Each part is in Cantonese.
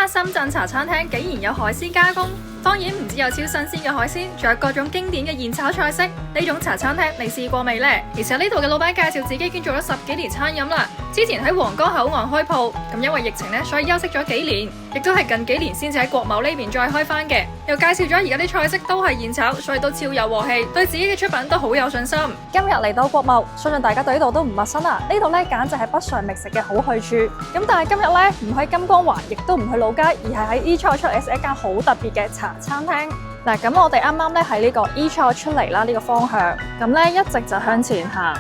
間深圳茶餐廳竟然有海鮮加工，當然唔只有超新鮮嘅海鮮，仲有各種經典嘅現炒菜式。呢種茶餐廳你試過未呢？而且呢度嘅老闆介紹自己已經做咗10幾年餐飲啦，之前喺皇崗口岸開鋪，咁因為疫情呢，所以休息咗幾年，亦都係近幾年先至喺國貿呢邊再開翻嘅。又介紹咗而家啲菜式都係現炒，所以都超有鑊氣，對自己嘅出品都好有信心。今日嚟到國貿，相信大家對呢度都唔陌生啦。呢度咧簡直係北上覓食嘅好去處。咁但係今日咧唔喺金光環，亦都唔去老街，而係喺 E 菜出嚟食一間好特別嘅茶餐廳。嗱，咁我哋啱啱咧喺呢個 E 菜出嚟啦，呢個方向，咁咧一直就向前行，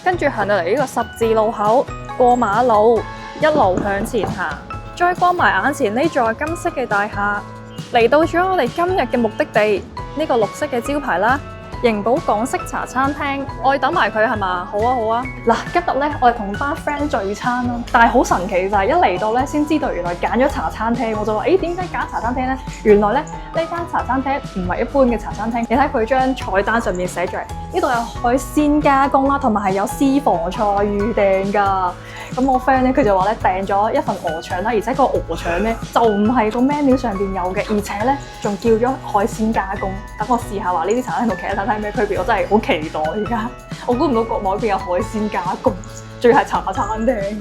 跟住行到嚟呢個十字路口，過馬路，一路向前行，再過埋眼前呢座金色嘅大廈。嚟到咗我哋今日嘅目的地，呢個綠色嘅招牌啦，盈寶港式茶餐廳，我哋等埋佢係嘛？好啊好啊！嗱，今日咧我哋同班 friend 聚餐啦，但係好神奇就係一嚟到咧先知道原來揀咗茶餐廳，我就話誒點解揀茶餐廳咧？原來咧呢間茶餐廳唔係一般嘅茶餐廳，你睇佢張菜單上面寫住嚟，呢度有海鮮加工啦，同埋係有私房菜預訂㗎。咁我 friend 咧佢就話咧訂咗一份鵝腸啦，而且個鵝腸咧就唔係個 menu 上邊有嘅，而且咧仲叫咗海鮮加工。等我試下話呢啲茶餐廳同其他茶餐廳咩區別，我真係好期待而家。我估唔到國貿邊有海鮮加工，仲要係茶餐廳。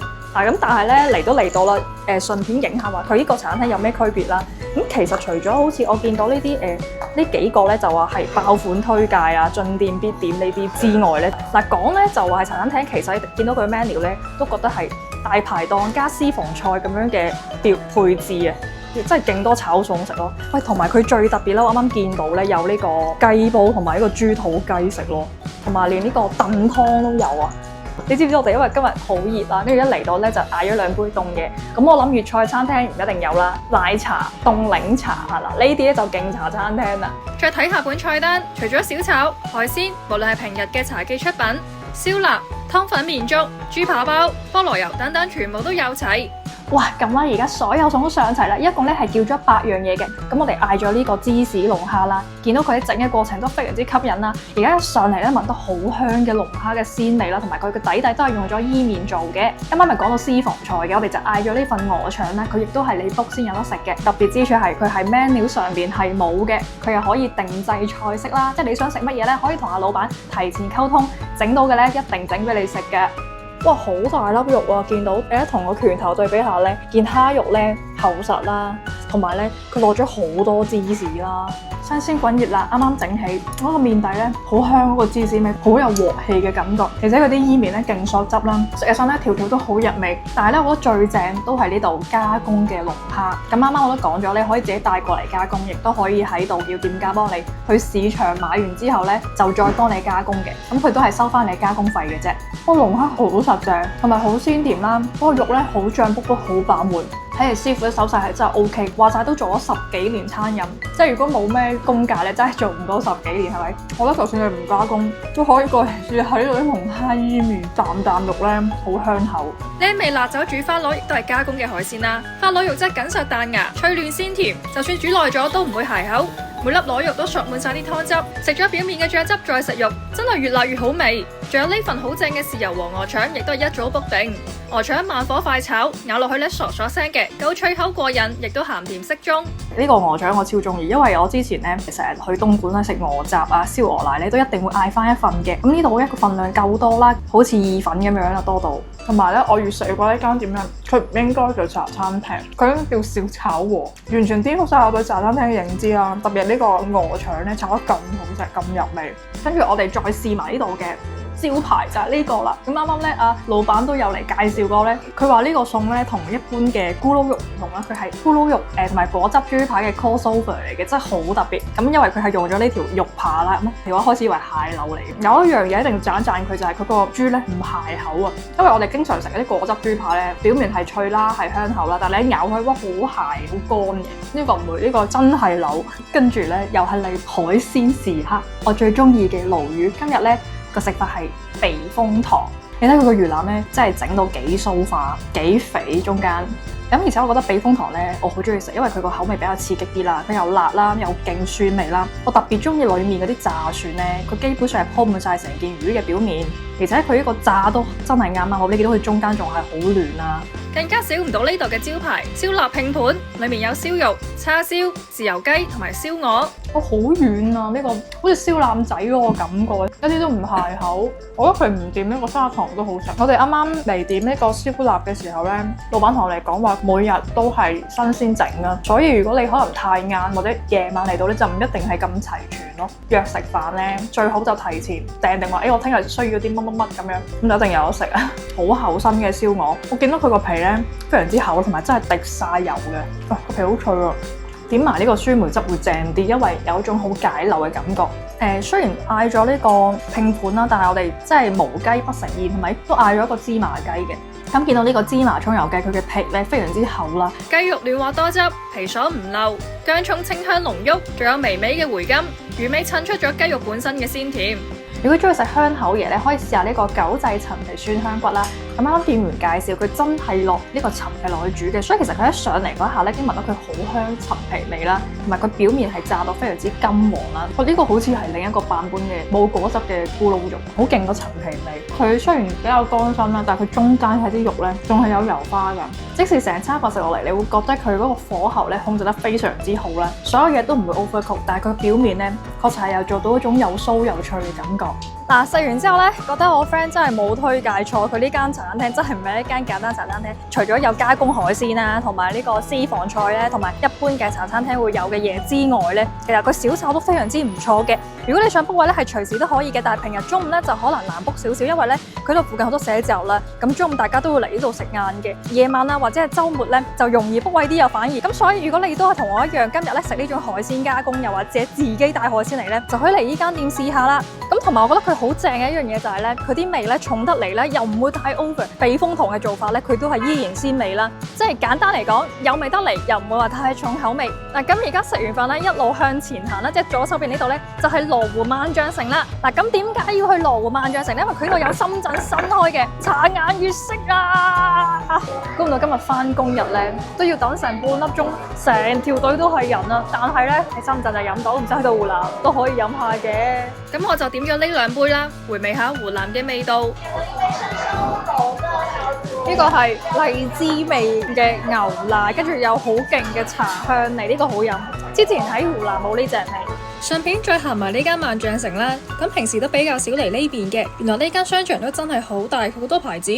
但係咧嚟到啦，順便影下話佢呢個茶餐廳有咩區別啦。咁其實除咗好似我見到呢啲呢幾個咧就話係爆款推介啊、進店必點呢啲之外咧，嗱講咧就話係茶餐廳，其實你見到佢 menu 咧都覺得係大排檔加私房菜咁樣嘅配置啊，真係勁多炒餸食咯。喂，同埋佢最特別啦，我啱啱見到咧有呢個雞煲同埋呢個豬肚雞食咯，同埋連呢個燉湯都有啊。你知唔知我哋因為今日好熱啦，跟住一嚟到咧就嗌咗2杯凍嘅。咁我諗粵菜餐廳唔一定有啦，奶茶、凍檸茶係啦，呢啲咧就勁茶餐廳啦。再睇下本菜單，除咗小炒、海鮮，無論係平日嘅茶記出品、燒臘、湯粉麵粥、豬扒包、菠蘿油等等，全部都有齊。哇，咁啦，而家所有餸都上齊啦，一共咧係叫咗8樣嘢嘅。咁我哋嗌咗呢個芝士龍蝦啦，見到佢整嘅過程都非常之吸引啦。而家一上嚟咧，聞到好香嘅龍蝦嘅鮮味啦，同埋佢嘅底都係用咗伊麵做嘅。啱啱咪講到私房菜嘅，我哋就嗌咗呢份鵝腸啦，佢亦都係你 book 先有得食嘅。特別之處係佢係 menu 上邊係冇嘅，佢又可以定製菜式啦，即係你想食乜嘢咧，可以同阿老闆提前溝通，整到嘅咧一定整俾你食嘅。哇，好大粒肉啊！見到同個拳頭對比下咧，件蝦肉咧厚實啦，同埋咧佢落咗好多芝士啦，新鮮滾熱辣，啱啱整起嗰個麵底咧好香，嗰個芝士味好有鑊氣嘅感覺，而且嗰啲伊麵咧勁索汁啦，食起上咧條條都好入味。但係咧，我覺得最正都係呢度加工嘅龍蝦。咁啱啱我都講咗，你可以自己帶過嚟加工，亦都可以喺度叫店家幫你去市場買完之後咧，就再幫你加工嘅。咁佢都係收翻你加工費嘅啫。個龍蝦好實淨，同埋好鮮甜啦。嗰個肉咧好醬卜卜，好飽滿。睇嚟師傅嘅手勢係真係 OK， 話晒都做咗10幾年餐飲，即係如果冇咩工價咧，真係做唔到10幾年係咪？我覺得就算你唔加工，都可以過嚟住喺呢度啲龍蝦伊麵，啖肉咧好香口。呢味辣酒煮花螺亦都係加工嘅海鮮啦，花螺肉質緊實彈牙，脆嫩鮮甜，就算煮耐咗都唔會鞋口。每粒螺肉都索滿晒啲湯汁，食咗表面嘅醬汁再食肉，真係越辣越好味。仲有呢份好正嘅豉油黃鵝腸，亦都係一早 book 定。鵝腸慢火快炒，咬落去咧嗦嗦聲嘅，夠脆口過癮，亦都鹹甜適中。呢個鵝腸我超中意，因為我之前咧成日去東莞咧食鵝雜啊、燒鵝奶咧，都一定會嗌翻一份嘅。咁呢度一個份量夠多啦，好似意粉咁樣啦，多到。同埋咧，我越食過呢間點樣，佢唔應該叫茶餐廳，佢應該叫小炒和，完全顛覆晒我對茶餐廳嘅認知啦。特別係呢個鵝腸咧，炒得咁好食，咁入味。跟住我哋再試埋呢度嘅招牌就係呢個啦。咁啱啱咧，老闆都有嚟介紹過咧，佢話呢個餸咧同一般嘅咕嚕肉唔同啦，佢係咕嚕肉同埋果汁豬排嘅 crossover 嚟嘅，真係好特別。咁因為佢係用咗呢條肉扒啦，咁我一開始以為蟹柳嚟嘅。有一樣嘢一定要讚一讚佢，就係佢個豬咧唔蟹口啊，因為我哋經常食嗰啲果汁豬排咧，表面係脆啦，係香口啦，但係你一咬開，哇，好蟹好乾嘅。呢個唔會，呢個真係柳。跟住咧又係你海鮮時刻，我最中意嘅鱸魚。今日咧個食法係避風塘。你睇佢個魚腩咧，真係整到幾酥化、幾肥，中間咁而且我覺得避風塘咧，我好中意食，因為佢個口味比較刺激啲啦，佢又辣啦，又勁酸味啦。我特別中意裡面嗰啲炸蒜咧，佢基本上係鋪滿晒成件魚嘅表面，而且佢呢個炸都真係啱啱好。你見到佢中間仲係好嫩啊！更加少唔到呢度嘅招牌燒臘拼盤，裡面有燒肉、叉燒、豉油雞同埋燒鵝。好軟啊！呢個好似燒腩仔嗰個感覺，一啲都唔鞋口。我覺得佢唔掂呢個砂糖都好食。我哋啱啱嚟點呢個燒臘嘅時候咧，老闆同我哋講話每日都係新鮮整啊，所以如果你可能太晏或者夜晚嚟到咧，就唔一定係咁齊全咯。約食飯咧，最好就提前訂定話，我聽日需要啲乜乜乜咁樣，咁就一定有得食啊！好厚身嘅燒鵝，我見到佢個皮咧非常之厚，同埋真係滴晒油嘅，個皮好脆啊！點埋呢個酸梅汁會正啲，因為有一種好解流嘅感覺。雖然嗌咗呢個拼盤啦，但係我哋真係無雞不成宴，同埋都嗌咗一個芝麻雞嘅。咁見到呢個芝麻葱油雞，佢嘅皮咧非常之厚啦，雞肉嫩滑多汁，皮爽唔漏，薑葱清香濃郁，仲有微微嘅回甘，魚味襯出咗雞肉本身嘅鮮甜。如果中意食香口嘢咧，可以試下呢個九製陳皮酸香骨啦。咁啱啱店員介紹，佢真係落呢個陳皮落去煮嘅，所以其實佢一上嚟嗰下咧，已經聞到佢好香陳皮味啦，同埋佢表面係炸到非常之金黃啦。呢個好似係另一個版本嘅冇果汁嘅咕嚕肉，好勁個陳皮味。佢雖然比較乾身啦，但係佢中間係啲肉咧，仲係有油花㗎。即使成餐飯食落嚟，你會覺得佢嗰個火候咧控制得非常之好啦，所有嘢都唔會 overcook，但係佢表面咧確實係有做到一種又酥又脆嘅感覺。嗱，食完之後咧，覺得我 friend 真係冇推介錯，佢呢間茶餐廳真係唔係一間簡單茶餐廳。除咗有加工海鮮啦，同埋呢個私房菜咧，同埋一般嘅茶餐廳會有嘅嘢之外咧，其實個小炒都非常之唔錯嘅。如果你想 book 位咧，係隨時都可以嘅，但係平日中午咧就可能難 book少少，因為咧佢度附近好多寫字樓啦，咁中午大家都會嚟呢度食晏嘅。夜晚啊或者係週末咧就容易 book 位啲又反而咁，所以如果你都係同我一樣，今日咧食呢種海鮮加工，又或者自己帶海鮮嚟咧，就可以嚟呢間店試下啦。咁同埋我覺得佢好正嘅一樣嘢就係咧，佢啲味咧重得嚟咧，又唔會太 over。避風塘嘅做法咧，佢都係依然鮮味啦。即係簡單嚟講，有味得嚟，又唔會話太重口味。嗱，咁而家食完飯咧，一路向前行啦，即係左手邊呢度咧就係羅湖萬象城啦。嗱，咁點解要去羅湖萬象城咧？因為佢度有深圳新開嘅茶顏悅色啊！估唔到今日翻工日咧都要等成半粒鐘，成條隊都係人啊！但係咧喺深圳就飲到，唔使去到湖南都可以飲下嘅。咁我就點咗呢兩杯啦，回味下湖南嘅味道。呢個係荔枝味嘅牛奶，跟住有好勁嘅茶香味，呢個好飲。之前喺湖南冇呢隻味。順便再行埋呢間萬象城啦。咁平時都比較少嚟呢邊嘅，原來呢間商場都真係好大，好多牌子。